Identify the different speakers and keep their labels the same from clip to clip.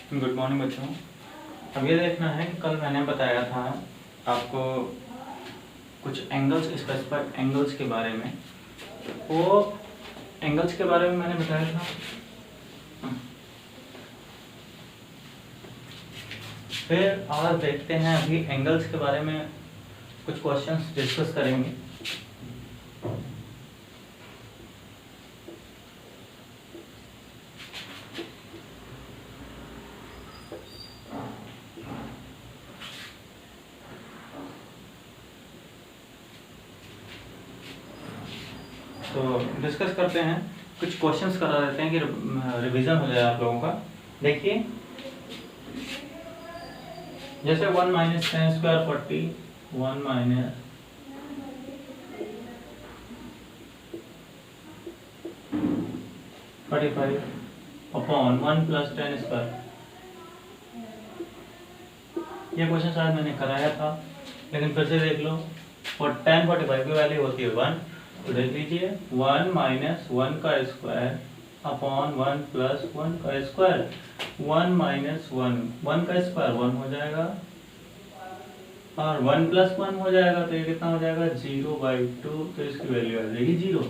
Speaker 1: Good morning बच्चों। अब ये देखना है कि कल मैंने बताया था आपको कुछ एंगल्स, स्पेसिफाइड एंगल्स के बारे में। वो एंगल्स के बारे में मैंने बताया था। फिर आज देखते हैं, अभी एंगल्स के बारे में कुछ क्वेश्चंस डिस्कस करेंगे। तो डिस्कस करते हैं, कुछ क्वेश्चंस करा देते हैं कि रिवीजन हो जाए आप लोगों का। देखिए, जैसे 1 minus ten square 40, 1 minus 45 upon 1 plus 10 square. ये क्वेश्चन शायद मैंने कराया था, लेकिन फिर से देख लो। और 10 45 की वैल्यू होती है 1, तो देख लीजिए 1 माइनस 1 का स्क्वायर अपॉन 1 प्लस 1 का स्क्वायर। 1 माइनस 1 का स्क्वायर 1 हो जाएगा, और 1 प्लस 1 हो जाएगा, तो ये कितना हो जाएगा 0/2, तो इसकी वैल्यू आ जाएगी 0।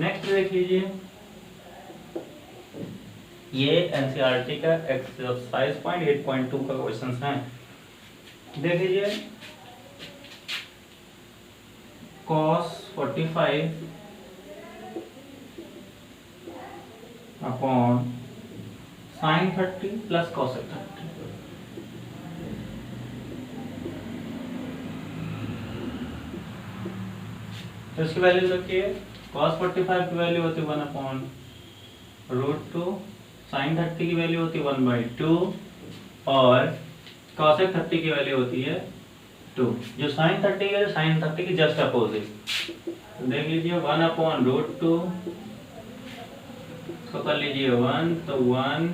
Speaker 1: नेक्स्ट देख लीजिए, ये एनसीईआरटी का एक्सरसाइज 8.2 का क्वेश्चन है। देख लीजिए, cos 45 upon sin 30 plus cosec 30। तो इसकी वैल्यू रखिए। cos 45 की वैल्यू होती है 1/√2, sin 30 की वैल्यू होती है 1/2, और cosec 30 की वैल्यू होती है 2। जो sin 30 है, sin 30 की जस्ट अपोजिट। तो देख लीजिए 1/√2, इसको कर लीजिए 1, तो 1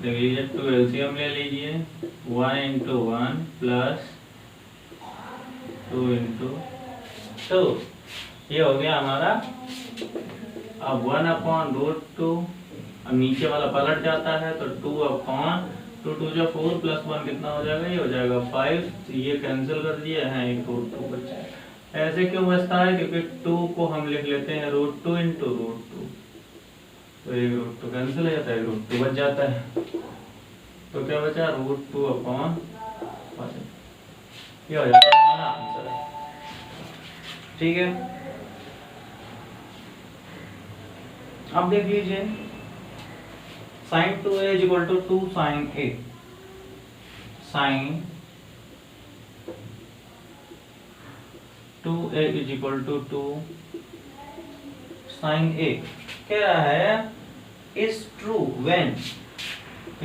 Speaker 1: देख लीजिए, 2 एलसीएम ले लीजिए, 1 इंटू 1 प्लस 2 इंटू 2, ये हो गया हमारा। अब 1/√2, अब नीचे वाला पलट जाता है, तो 2/2, 2 जो 4 प्लस 1 कितना हो जाएगा, ये हो जाएगा 5। तो ये कैंसिल कर दिए हैं, एक √2 बचा है। ऐसे क्यों बचता है? क्योंकि 2 को हम लिख लेते हैं √2 इंटू √2, तो एक √2 कैंसिल हो जाता है, √2 बच जाता है। तो क्या बचा, √2/5। ये हो जाता है हमारा आंसर। ठीक है, अब देख लीजिए, sin 2a is equal to 2 sin a। sin 2a is equal to 2 sin a। कह रहा है is true when,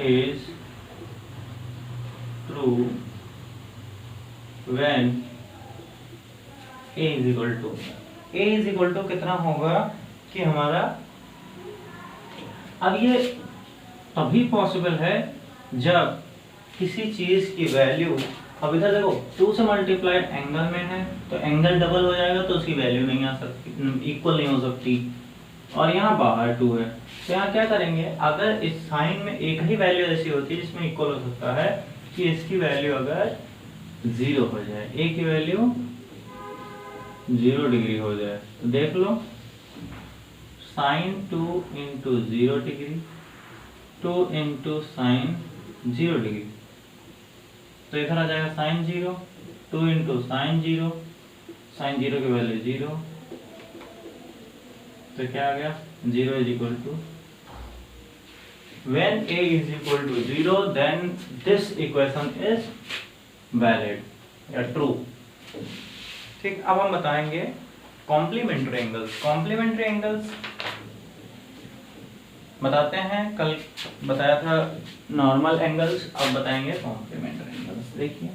Speaker 1: is true when a is equal to, a is equal to कितना होगा कि हमारा, अब ये तभी पॉसिबल है जब किसी चीज की वैल्यू, अब इधर देखो 2 से मल्टीप्लाइड एंगल में है, तो एंगल डबल हो जाएगा, तो उसकी वैल्यू नहीं आ सकती, इक्वल नहीं हो सकती। और यहाँ बाहर 2 है, तो यहाँ क्या करेंगे, अगर इस साइन में एक ही वैल्यू ऐसी होती है जिसमें इक्वल हो सकता है कि इसकी वैल्यू अगर 0 हो जाए, a की वैल्यू 0 डिग्री हो जाए, तो देख लो sin 2 into 0 degree, 2 into sine 0 degree, तो इधर आ जाएगा sin 0, 2 इंटू साइन 0, साइन 0 की वैल्यू 0, तो क्या आ गया 0 is equal to, when a is equal to 0 then this equation is valid या true। ठीक, अब हम बताएंगे कॉम्प्लीमेंट्री एंगल्स। कॉम्प्लीमेंट्री एंगल्स बताते हैं, कल बताया था नॉर्मल एंगल्स, अब बताएंगे कॉम्प्लीमेंट्री एंगल्स। देखिए,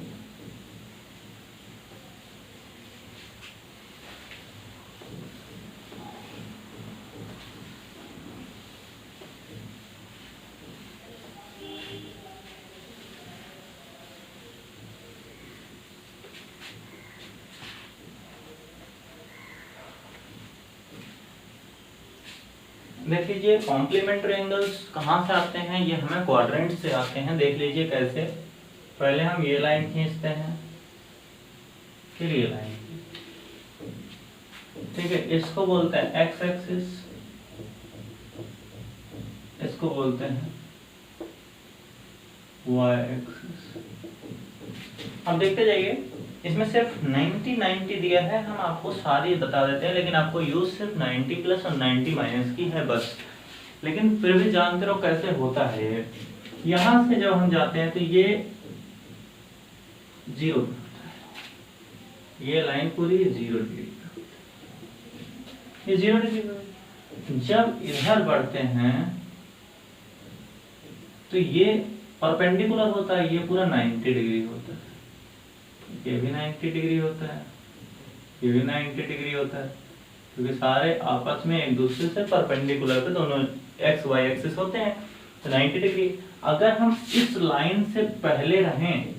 Speaker 1: देख लीजिए कॉम्प्लीमेंट्री एंगल्स कहाँ से आते हैं, ये हमें क्वाड्रेंट से आते हैं। देख लीजिए कैसे, पहले हम ये लाइन खींचते हैं, फिर ये लाइन, ठीक है। इसको बोलते हैं एक्स एक्सिस, इसको बोलते हैं वाई एक्सिस। अब देखते जाइए, इसमें सिर्फ 90 दिया है, हम आपको सारी बता देते हैं, लेकिन आपको यूज सिर्फ 90 प्लस और 90 माइनस की है बस। लेकिन फिर भी जानते रहो कैसे होता है ये। यहां से जब हम जाते हैं तो ये 0, ये लाइन पूरी 0 डिग्री, ये 0 डिग्री। जब इधर बढ़ते हैं तो ये परपेंडिकुलर होता है, ये पूरा 90 डिग्री होता है, ये भी 90 डिग्री होता है, ये भी 90 डिग्री होता है, क्योंकि सारे आपस में एक दूसरे से परपेंडिकुलर पे दोनों एक्स वाई एक्सिस होते हैं, तो 90 डिग्री। अगर हम इस लाइन से पहले रहें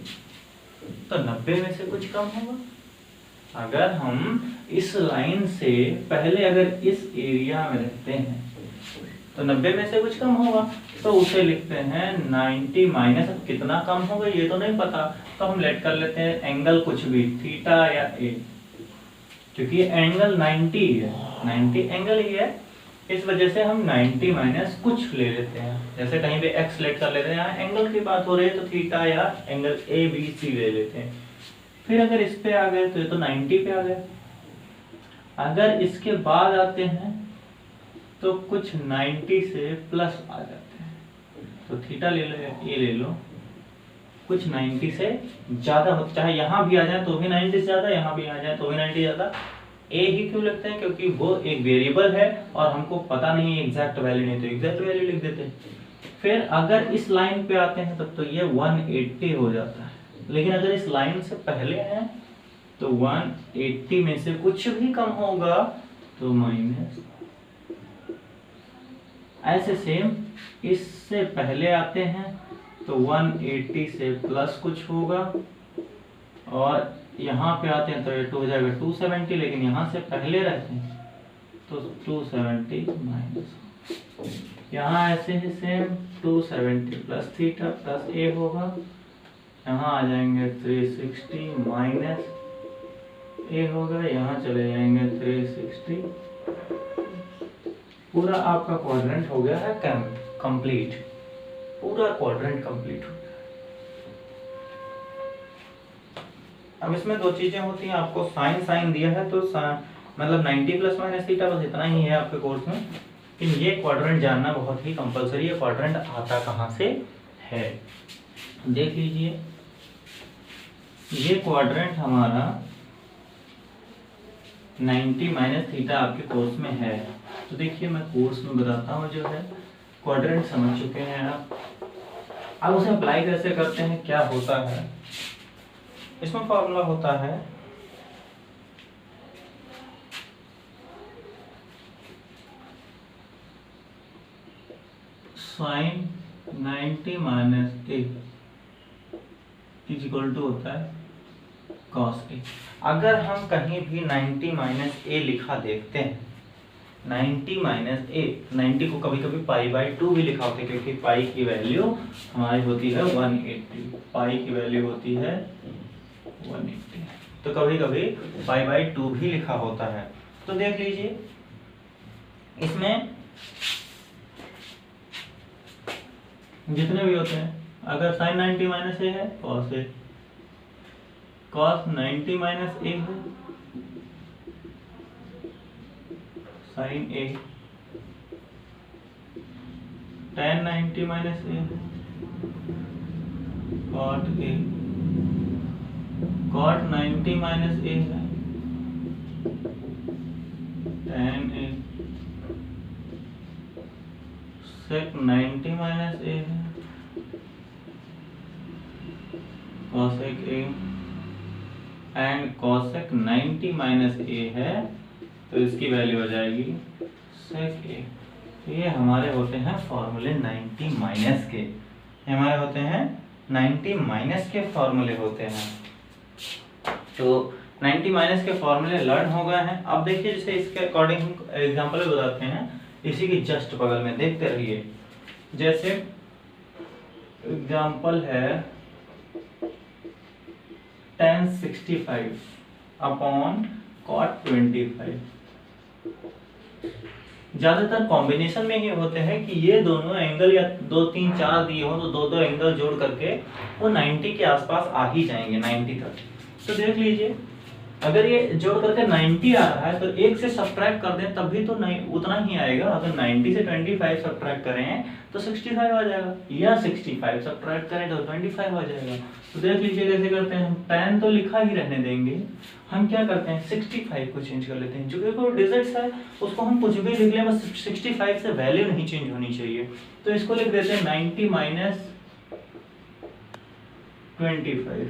Speaker 1: तो 90 में से कुछ कम होगा। अगर हम इस लाइन से पहले अगर इस एरिया में रहते हैं तो 90 में से कुछ कम होगा, तो उसे लिखते हैं 90 माइनस। कितना कम होगा ये तो नहीं पता, तो हम लेट कर लेते हैं एंगल कुछ भी, थीटा या ए, क्योंकि एंगल 90 है, 90 एंगल ही है, इस वजह से हम 90 माइनस कुछ ले लेते हैं। जैसे कहीं पे एक्स लेट कर लेते हैं, यहाँ एंगल की बात हो रही है तो थीटा या एंगल ए बी सी ले लेते हैं। फिर अगर इस पे आ गए तो ये तो 90 पे आ गए। अगर इसके बाद आते हैं तो कुछ 90 से प्लस आ जाते हैं, तो थीटा ले लो, ए ले लो, कुछ 90 से ज्यादा हो, चाहे यहाँ भी आ जाए तो भी 90 से ज्यादा, यहाँ भी आ जाए तो भी 90 ज्यादा। ए ही क्यों लिखते हैं, क्योंकि वो एक वेरिएबल है और हमको पता नहीं है एग्जैक्ट वैल्यू, नहीं तो एग्जैक्ट वैल्यू लिख देते हैं। फिर अगर इस लाइन पे आते हैं तब तो ये 180 हो जाता है, लेकिन अगर इस लाइन से पहले हैं तो 180 में से कुछ भी कम होगा तो माइनस। ऐसे सेम इससे पहले आते हैं तो 180 से प्लस कुछ होगा, और यहाँ पे आते हैं तो ये 2 हो जाएगा 270, लेकिन यहाँ से पहले रहते हैं तो 270 माइनस। यहाँ ऐसे ही सेम 270 प्लस थीटा प्लस ए होगा, यहाँ आ जाएंगे 360 माइनस ए होगा, यहाँ चले जाएंगे 360। पूरा आपका क्वाड्रेंट हो गया है कंप्लीट, पूरा क्वाड्रेंट कंप्लीट हो गया। अब इसमें दो चीजें होती हैं, आपको साइन दिया है तो मतलब 90 प्लस माइनस थीटा, बस इतना ही है आपके कोर्स में। लेकिन ये क्वाड्रेंट जानना बहुत ही कंपलसरी है, क्वाड्रेंट आता कहाँ से है। देख लीजिए, ये क्वाड्रेंट हमारा 90 माइनस थीटा आपके कोर्स में है। तो देखिए मैं कोर्स में बताता हूँ, जो है क्वाड्रेंट समझ चुके हैं आप। अब उसे अप्लाई कैसे करते हैं, क्या होता है, इसमें फॉर्मूला होता है sine 90 minus A is equal to होता है कॉस ए। अगर हम कहीं भी 90 माइनस ए लिखा देखते हैं, 90 माइनस ए, 90 को कभी कभी पाई बाई 2 भी लिखा होता है, क्योंकि पाई की वैल्यू हमारी होती है 180, पाई की वैल्यू होती है 180, तो कभी कभी पाई बाई 2 भी लिखा होता है। तो देख लीजिए, इसमें जितने भी होते हैं, अगर साइन 90 माइनस ए है cos A, cos 90 minus A है sine A, tan 90 minus A है cot A, cot 90 minus A है tan A, sec 90 minus A है cosec A, and cosec 90 minus A है तो इसकी वैल्यू हो जाएगी सेक ए। तो ये हमारे होते हैं फॉर्मूले 90 माइनस के, हमारे होते हैं 90 माइनस के फॉर्मूले होते हैं। तो 90 माइनस के फॉर्मूले लर्न हो गए हैं। अब देखिए, जैसे इसके अकॉर्डिंग हम एग्जांपल भी बताते हैं इसी के जस्ट बगल में देखते रहिए। जैसे एग्जाम्पल है tan 65 अपॉन cot 25। ज्यादातर कॉम्बिनेशन में ये होते हैं कि ये दोनों एंगल या 2 3 4 दिए हो तो दो एंगल जोड़ करके वो 90 के आसपास आ ही जाएंगे, 90 तक। तो देख लीजिए अगर ये जोड़ करके 90 आ रहा है तो एक से सब्ट्रैक्ट कर दें तब भी तो नहीं उतना ही आएगा। अगर 90 से 25 सब्ट्रैक्ट करें तो 65 आ जाएगा, या 65 सब्ट्रैक्ट करें तो 25 आ जाएगा। तो देख लीजिए कैसे करते हैं हम। tan तो लिखा ही रहने देंगे, हम क्या करते हैं 65 को चेंज कर लेते हैं। जो कोई डिजिट्स है उसको हम कुछ भी लिख लें, बस 65 से वैल्यू नहीं चेंज होनी चाहिए। तो इसको लिख देते हैं 90 माइनस 25,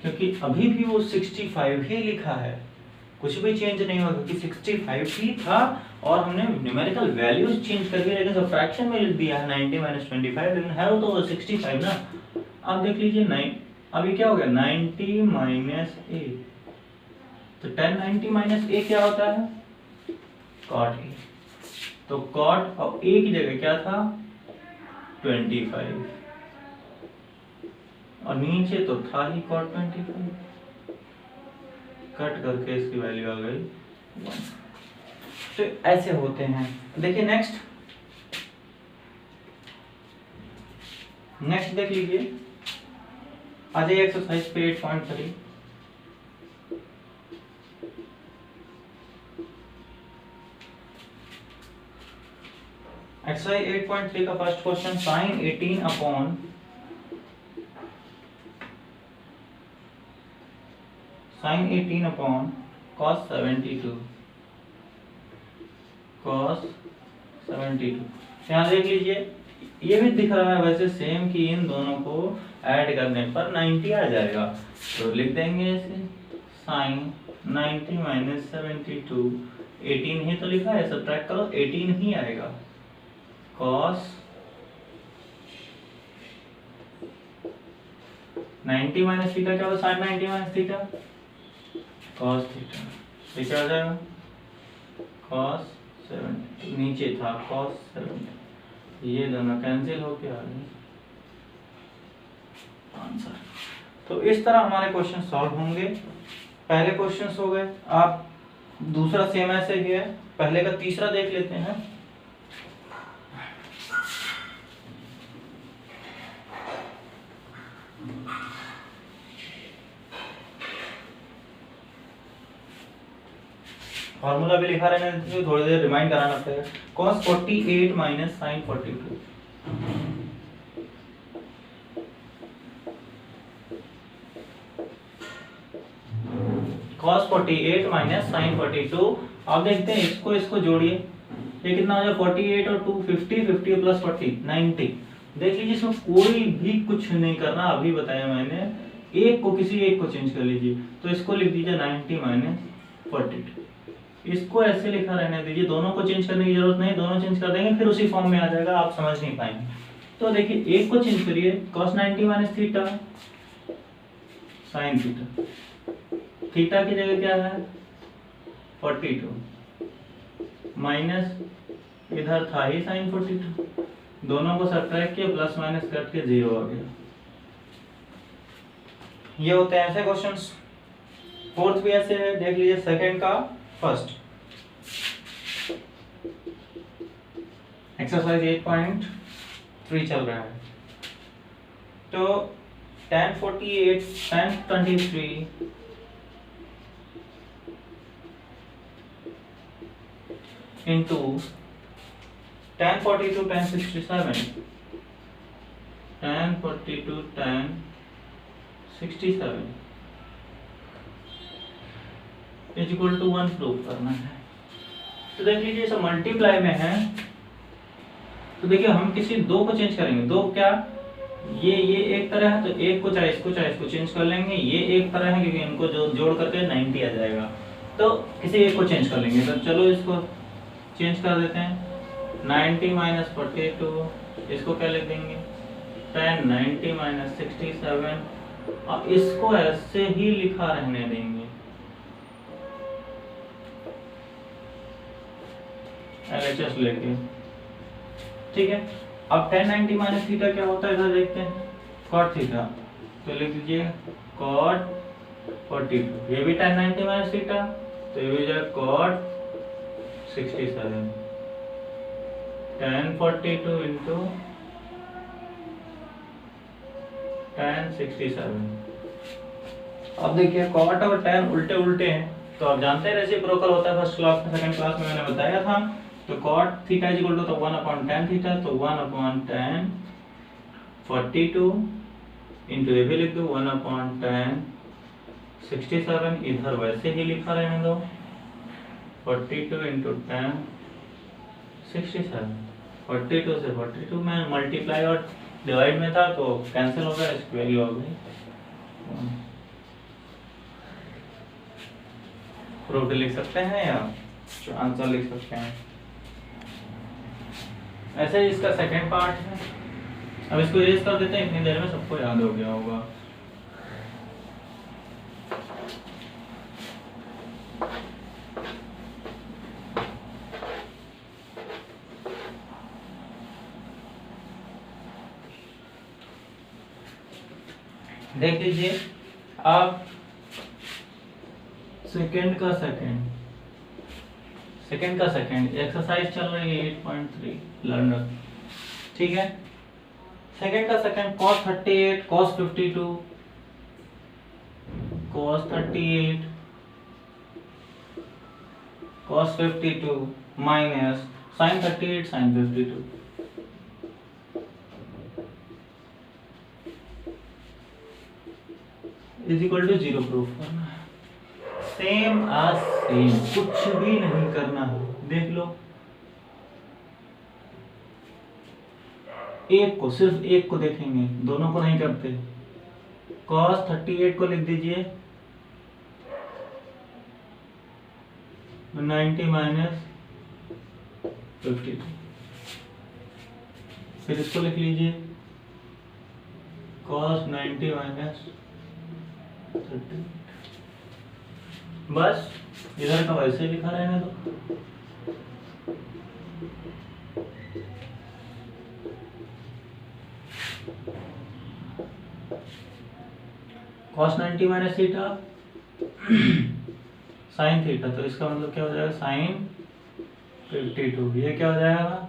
Speaker 1: क्योंकि अभी भी वो 65 ही लिखा है, कुछ भी चेंज नहीं हुआ क्योंकि 65 ही था और हमने न्यूमेरिकल वैल्यूज चेंज करके लेकिन फ्रैक्शन में लिख दिया है 90 माइनस 25, लेकिन है वो तो 65 ना। अब देख लीजिए 9, अभी क्या हो गया 90 माइनस a, तो 10 90 माइनस a क्या होता है cot a। तो cot और a की जगह क्या था 25 और नीचे तो था ही cot 25, कट करके इसकी वैल्यू आ गई 1। तो ऐसे होते हैं। देखिए नेक्स्ट देख लीजिए, आ जाइए एक्सरसाइज पे 8.3। एक्सरसाइज 8.3 का first question sin 18 upon sin 18 upon cos 72, cos 72। यहाँ देख लीजिए ये भी दिख रहा है वैसे सेम कि इन दोनों को ऐड करने पर 90 आ जाएगा। तो लिख देंगे इसे sin 90 माइनस 72, 18 ही तो लिखा है, सब्ट्रैक्ट करो 18 ही आएगा, cos 90 माइनस थीटा क्या होगा sin 90 minus theta cos theta, ये क्या हो जाएगा cos 70, नीचे था cos 70, ये दोनों कैंसिल होके आ गए आंसर। तो इस तरह हमारे क्वेश्चन सॉल्व होंगे। पहले क्वेश्चन हो गए, आप दूसरा सेम ऐसे ही है, पहले का तीसरा देख लेते हैं। फॉर्मूला भी लिखा रहने दीजिए, थोड़ी देर रिमाइंड कराना पड़ेगा। cos 48 minus sin 42, cos 48 minus sin 42। अब देखते हैं इसको जोड़िए, ये कितना हो जाए 48 और 2 50, 50 प्लस 40 90। देख लीजिए इसमें कोई भी कुछ नहीं करना, अभी बताया मैंने, एक को किसी एक को चेंज कर लीजिए। तो इसको लिख दीजिए 90 माइनस 42, इसको ऐसे लिखा रहने दीजिए, दोनों को चेंज करने की जरूरत नहीं, दोनों चेंज कर देंगे फिर उसी फॉर्म में आ जाएगा, आप समझ नहीं पाएंगे। तो देखिए एक को चेंज करिए, cos 90 minus theta sin theta, theta की जगह क्या है 42 माइनस इधर था ही sin 42, दोनों को सब्ट्रैक्ट किया प्लस माइनस करके 0 आ गया। ये होते हैं ऐसे क्वेश्चंस। फोर्थ भी ऐसे है, देख लीजिए सेकंड का फर्स्ट एक्सरसाइज 8.3 चल रहा है। तो tan 48 tan 23 into tan 42 tan 67, tan 42 tan 67 is equal to 1 prove करना है। तो देख लीजिए सब मल्टीप्लाई में है, तो देखिए हम किसी दो को चेंज करेंगे, दो क्या ये एक तरह है तो एक को चाहे इसको चेंज कर लेंगे, ये एक तरह है क्योंकि इनको जो जोड़ करके 90 आ जाएगा, तो किसी एक को चेंज कर लेंगे। तो चलो इसको चेंज कर देते हैं 90 माइनस 42, इसको क्या लिख देंगे tan 90 माइनस 67 और इसको ऐसे ही लिखा रहने देंगे LHS लेके, ठीक है। अब tan 90 माइनस थीटा क्या होता है इधर देखते हैं, cot थीटा, तो लिख दीजिए cot 42, ये भी tan 90 माइनस थीटा, तो ये भी जाएगा cot 67, tan 42 इंटू tan 67। अब देखिए cot और tan उल्टे उल्टे हैं, तो आप जानते हैं रेसिप्रोकल होता है, फर्स्ट क्लास में सेकंड क्लास में मैंने बताया था। तो cot theta is equal to तो 1 अपॉन tan थीटा, तो 1 अपॉन tan 42 इंटू ये भी लिख दो 1 अपॉन tan 67, इधर वैसे ही लिखा रहने दो 42 इंटू tan 67, 42 से 42 में मल्टीप्लाई और डिवाइड में था तो कैंसिल हो गया, इसकी वैल्यू हो गई। प्रूफ लिख सकते हैं या आंसर लिख सकते हैं, ऐसे ही इसका सेकंड पार्ट है। अब इसको इरेज कर देते हैं, इतनी देर में सबको याद हो गया होगा। देख लीजिए आप सेकंड का सेकंड एक्सरसाइज चल रही है 8.3 लर्नर, ठीक है। सेकंड का second cos 38 cos 52 cos 38 cos 52 minus sin 38 sin 52 is equal to 0 proof करना है। सेम आज सेम, कुछ भी नहीं करना है। देख लो एक को, सिर्फ एक को देखेंगे, दोनों को नहीं करते। cos 38 को लिख दीजिए 90 माइनस 52, फिर इसको लिख लीजिए cos 90 माइनस 30। बस इधर का वैसे लिखा रहने दो। cos 90 minus theta sin theta, तो इसका मतलब क्या हो जाएगा sin 52, ये क्या हो जाएगा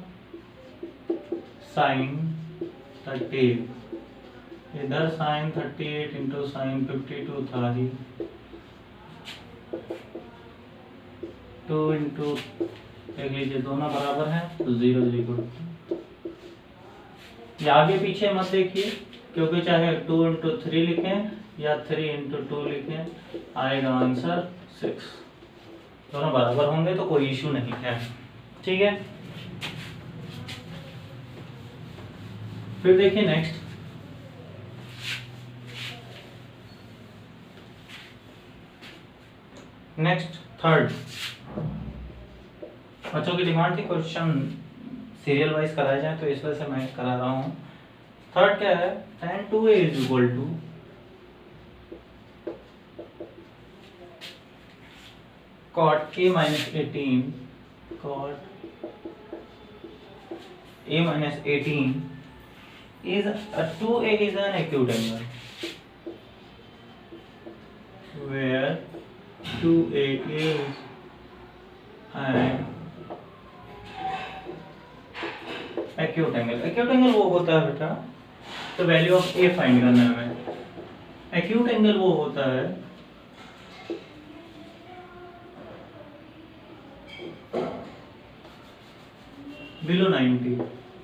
Speaker 1: sin 38, इधर sin 38 इंटू sin 52 था ही, 2 इंटू देख लीजिए दोनों बराबर हैं तो 0 0। ये आगे पीछे मत देखिए, क्योंकि चाहे 2 इंटू 3 लिखें या 3 इंटू 2 लिखें, आएगा आंसर 6। दोनों बराबर होंगे तो कोई इशू नहीं है, ठीक है। फिर देखिए नेक्स्ट, थर्ड। बच्चों की डिमांड थी क्वेश्चन सीरियल वाइज कराया जाए, तो इस वजह से मैं करा रहा हूँ। थर्ड क्या है, tan 2a is equal to cot a minus 18, cot a minus 18 is a 2a is an acute angle where 2a is an acute angle। acute angle वो होता है बेटा, तो वैल्यू ऑफ a फाइंड करना है हमें। acute angle वो होता है बिलो 90,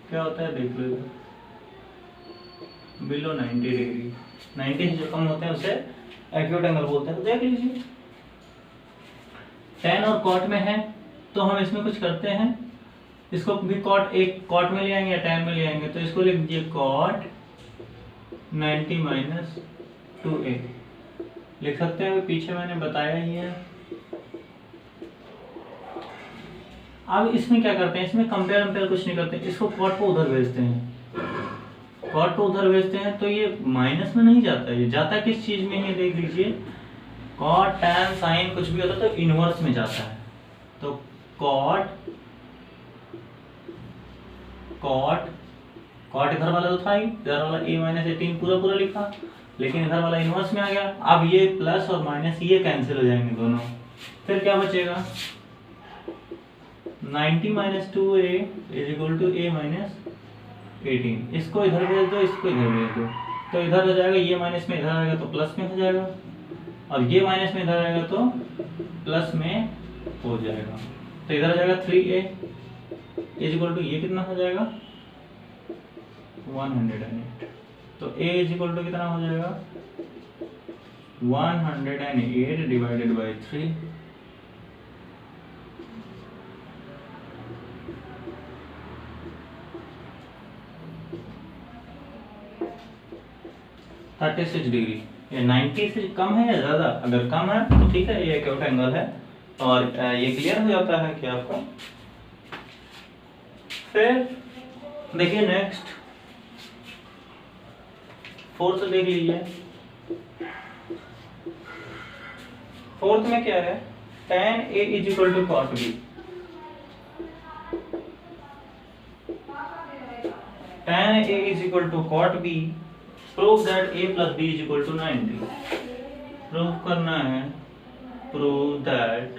Speaker 1: क्या होता है देख लो, बिलो 90 डिग्री, 90 से जो कम होते हैं उसे एक्यूट एंगल बोलते हैं। तो देख लीजिए tan और cot में है, तो हम इसमें कुछ करते हैं, इसको भी cot एक cot में ले आएंगे या tan में ले आएंगे, तो इसको लिख दीजिए cot 90 माइनस 2a लिख सकते हैं, पीछे मैंने बताया ही है। अब इसमें क्या करते हैं, इसमें कंपेयर कुछ नहीं करते, इसको cot को उधर भेजते हैं, cot को उधर भेजते हैं, तो ये माइनस में नहीं जाता, ये जाता किस चीज में है देख लीजिए, cot tan sin कुछ भी होता है तो इनवर्स में जाता है। तो cot कॉट इधर वाला तो था ही, इधर वाला a माइनस 18 पूरा पूरा लिखा, लेकिन इधर वाला इनवर्स में आ गया। अब ये प्लस और माइनस ये कैंसिल हो जाएंगे दोनों, फिर क्या बचेगा 90 minus 2a is equal to a minus 18। इसको इधर भेज दो, इसको इधर भेज दो, तो इधर हो जाएगा, ये माइनस में इधर आएगा तो प्लस में हो जाएगा, और ये माइनस में इधर आएगा तो प्लस में हो जाएगा। तो इधर हो जाएगा 3a इज इक्वल टू ये कितना हो जाएगा 108। तो a इज इक्वल टू कितना हो जाएगा 108 डिवाइडेड बाई 3। डिग्री। ये 90 से कम है या ज्यादा? अगर कम है तो ठीक है, ये एक्यूट एंगल है और ये क्लियर हो जाता है कि आपको। फिर देखिए नेक्स्ट फोर्थ देख लीजिए। फोर्थ में क्या है, tan a is equal to cot b। tan a is equal to cot b, prove that a plus b is equal to 90। Prove करना है, prove that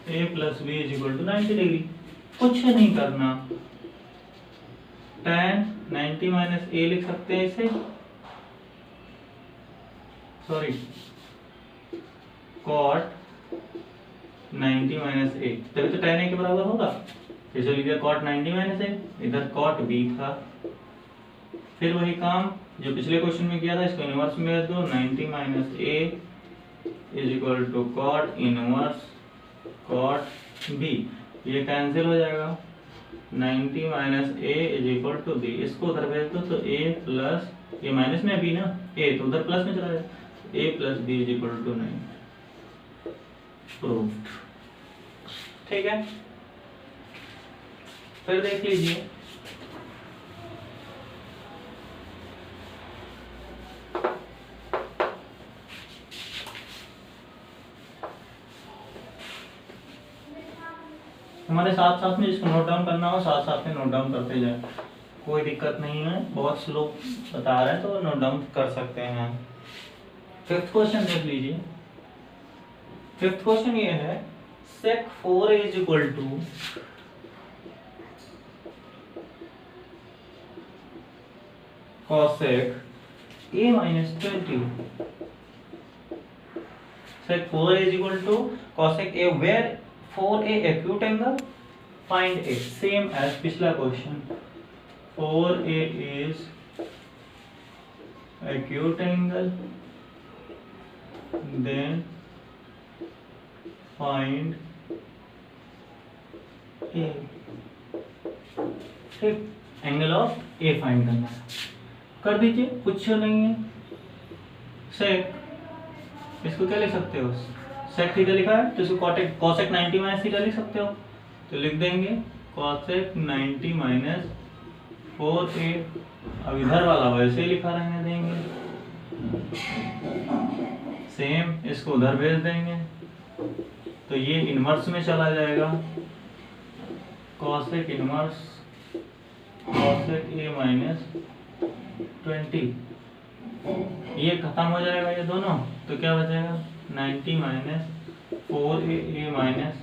Speaker 1: a plus b is equal to 90 degree. कुछ नहीं करना, tan 90 minus a लिख सकते हैं इसे, sorry cot 90 minus a, तभी तो tan a के बराबर होगा। जैसे लिख दिया cot 90 माइनस a, इधर cot b था। फिर वही काम जो पिछले क्वेश्चन में किया था, इसको इनवर्स में रख दो, 90 minus a is equal to cot inverse cot b। ये कैंसिल हो जाएगा, 90 minus a is equal to b। इसको उधर भेज दो तो a प्लस, ये माइनस में b ना, a तो उधर प्लस में चला जाए, a plus b is equal to 9। Proved. ठीक है, फिर देख लीजिए हमारे साथ साथ में, जिसको नोट डाउन करना हो साथ साथ में नोट डाउन करते जाए, कोई दिक्कत नहीं है। बहुत स्लो बता रहे हैं तो नोट डाउन कर सकते हैं। फिफ्थ क्वेश्चन देख लीजिए। फिफ्थ क्वेश्चन ये है, sec 4a is equal to cosec a minus 20। sec 4a is equal to cosec a, where 4a acute angle, find a, same as पिछला question. 4a is acute angle, then find a। ठीक, angle of a find करना है, कर दीजिए, कुछ नहीं है। sec, इसको क्या लिख सकते हो, sec थीटा लिखा है तो इसको cosec 90 माइनस थीटा लिख सकते हो, तो लिख देंगे cosec 90 माइनस 4a। अब इधर वाला वैसे ही लिखा रहने देंगे, सेम, इसको उधर भेज देंगे तो ये इनवर्स में चला जाएगा, cosec inverse cosec a minus 20। ये खत्म हो जाएगा ये दोनों, तो क्या बचेगा 90 माइनस 4a माइनस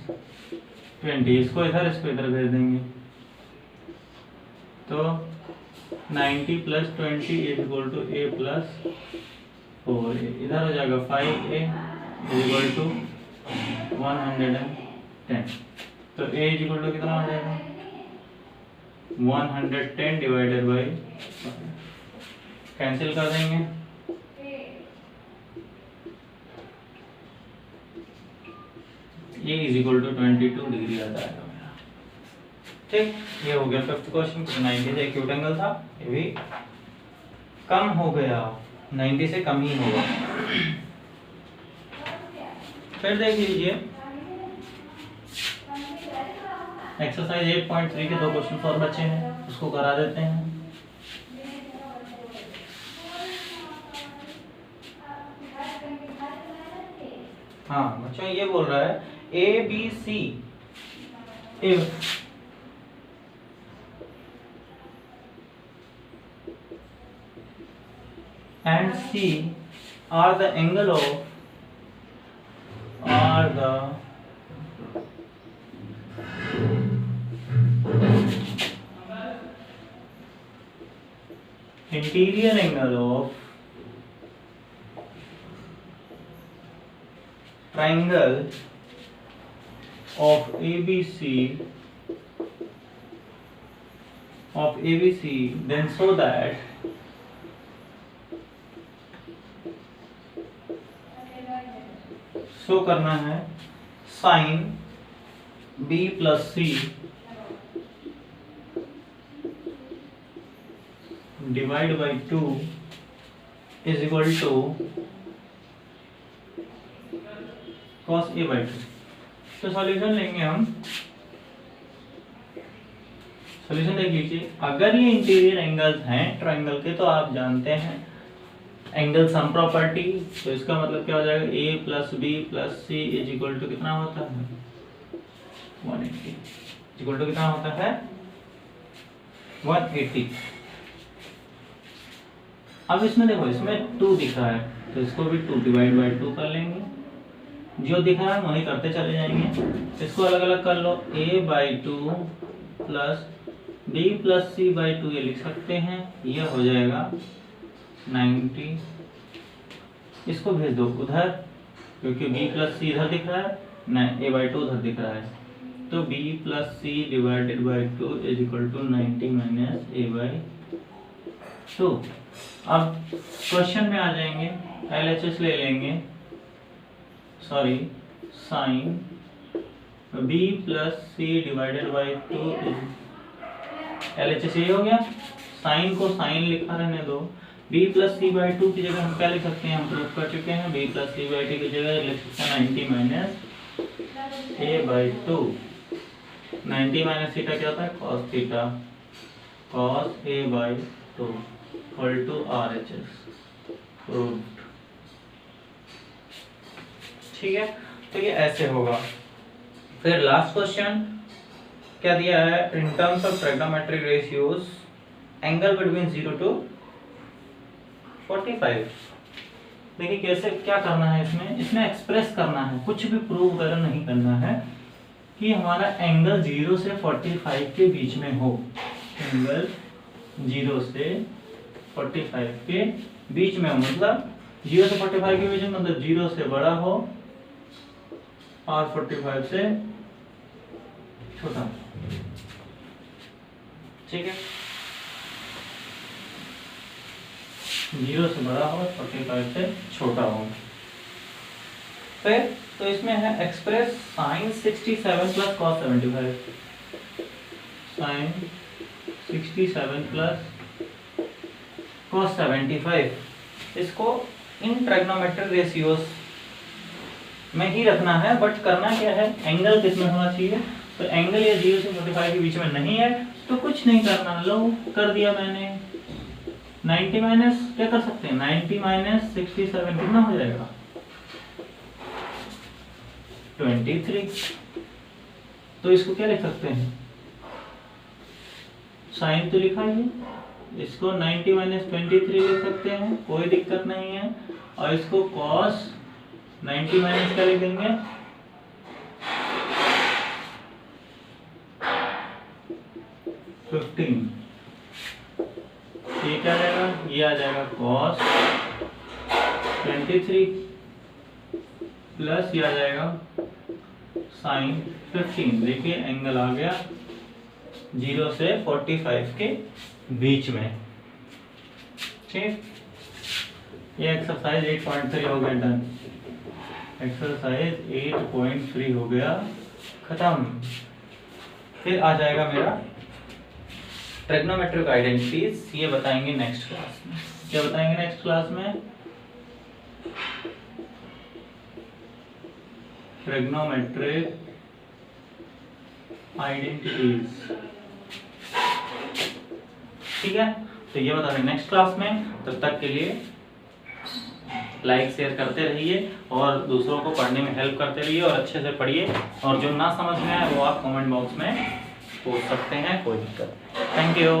Speaker 1: 20। इसको इधर भेज देंगे तो 90 plus 20 is equal to a plus 4a। इधर हो जाएगा 5a इज इक्वल टू 110। तो a इज इक्वल टू कितना हो जाएगा 110 डिवाइडेड बाई, कैंसिल कर देंगे, ये इज इक्वल टू 22 डिग्री आ जाएगा मेरा। ठीक, ये हो गया फिफ्थ क्वेश्चन। 90 से एक्यूट एंगल था, ये भी कम हो गया, 90 से कम ही होगा। फिर देख लीजिए एक्सरसाइज 8.3 के 2 क्वेश्चन और बचे हैं, उसको करा देते हैं। हाँ बच्चों, ये बोल रहा है ABC if and C are the angle of interior angle of triangle of ABC then so that show करना है sine B plus C divide by 2 is equal to cos A by 2। तो सॉल्यूशन लेंगे हम, solution देख लीजिए। अगर ये interior angles हैं ट्रायंगल के तो आप जानते हैं एंगल सम प्रॉपर्टी, तो इसका मतलब क्या हो जाएगा A plus B plus C is equal to कितना होता है 180, इक्वल टू कितना होता है 180। अब इसमें देखो इसमें 2 दिख रहा है तो इसको भी 2 डिवाइड बाई 2 कर लेंगे, जो दिख रहा है वही करते चले जाएंगे। इसको अलग अलग कर लो, A by 2 plus B plus C by 2 ये लिख सकते हैं, यह हो जाएगा 90। इसको भेज दो उधर क्योंकि B प्लस C इधर दिख रहा है, नहीं A बाई 2 उधर दिख रहा है, तो B plus C divided by 2 is equal to 90 minus A by 2। अब क्वेश्चन में आ जाएंगे, LHS ले लेंगे, sorry sine B plus C divided by 2 LHS ये हो गया। साइन को साइन लिखा रहने दो, B प्लस सी बाई 2 की जगह हम क्या लिख सकते हैं, हम प्रूफ कर चुके हैं, B प्लस सी बाई 2 की जगह लिख सकते हैं 90 minus A by 2। 90 minus theta क्या होता है cos theta, cos A by 2 equal to RHS proved. ठीक है, तो ये ऐसे होगा। फिर लास्ट क्वेश्चन क्या दिया है, in terms of trigonometric ratios angle between 0 to 45। देखिए कैसे क्या करना है, इसमें एक्सप्रेस करना है, कुछ भी प्रूव वगैरह नहीं करना है कि हमारा एंगल 0 से 45 के बीच में हो। एंगल 0 से 45 के बीच में हो, मतलब 0 से 45 के बीच में, मतलब 0 से बड़ा हो और 45 से छोटा। ठीक है, 0 से बड़ा हो 45 से छोटा हो। फिर तो इसमें है express sine 67 plus cos 75, sine 67 plus cos 75। इसको इन ट्रिग्नोमेट्रिक रेशियोज में ही रखना है, बट करना क्या है, एंगल किस में होना चाहिए, तो एंगल ये 0 से 45 के बीच में नहीं है तो कुछ नहीं करना, लो कर दिया मैंने। 90 माइनस क्या कर सकते हैं, 90 माइनस 67 कितना हो जाएगा 23। तो इसको क्या लिख सकते हैं, साइन तो लिखा ही, इसको 90 माइनस 23 लिख सकते हैं, कोई दिक्कत नहीं है। और इसको cos 90 माइनस क्या लिख देंगे 15। ये क्या आ जाएगा, ये आ जाएगा cos 23 प्लस ये आ जाएगा साइन 15। देखिए एंगल आ गया 0 से 45 के बीच में। ठीक, ये एक्सरसाइज 8.3 हो गया डन, एक्सरसाइज 8.3 हो गया खत्म। फिर आ जाएगा मेरा ट्रिग्नोमेट्रिक आइडेंटिटीज, ये बताएंगे नेक्स्ट क्लास में। क्या बताएंगे नेक्स्ट क्लास में, ट्रिग्नोमेट्रिक आइडेंटिटीज। ठीक है, तो ये बताएंगे नेक्स्ट क्लास में। तब तक के लिए लाइक शेयर करते रहिए और दूसरों को पढ़ने में हेल्प करते रहिए और अच्छे से पढ़िए। और जो ना समझ में आए वो आप कमेंट बॉक्स में पूछ सकते हैं, कोई दिक्कत। Thank you.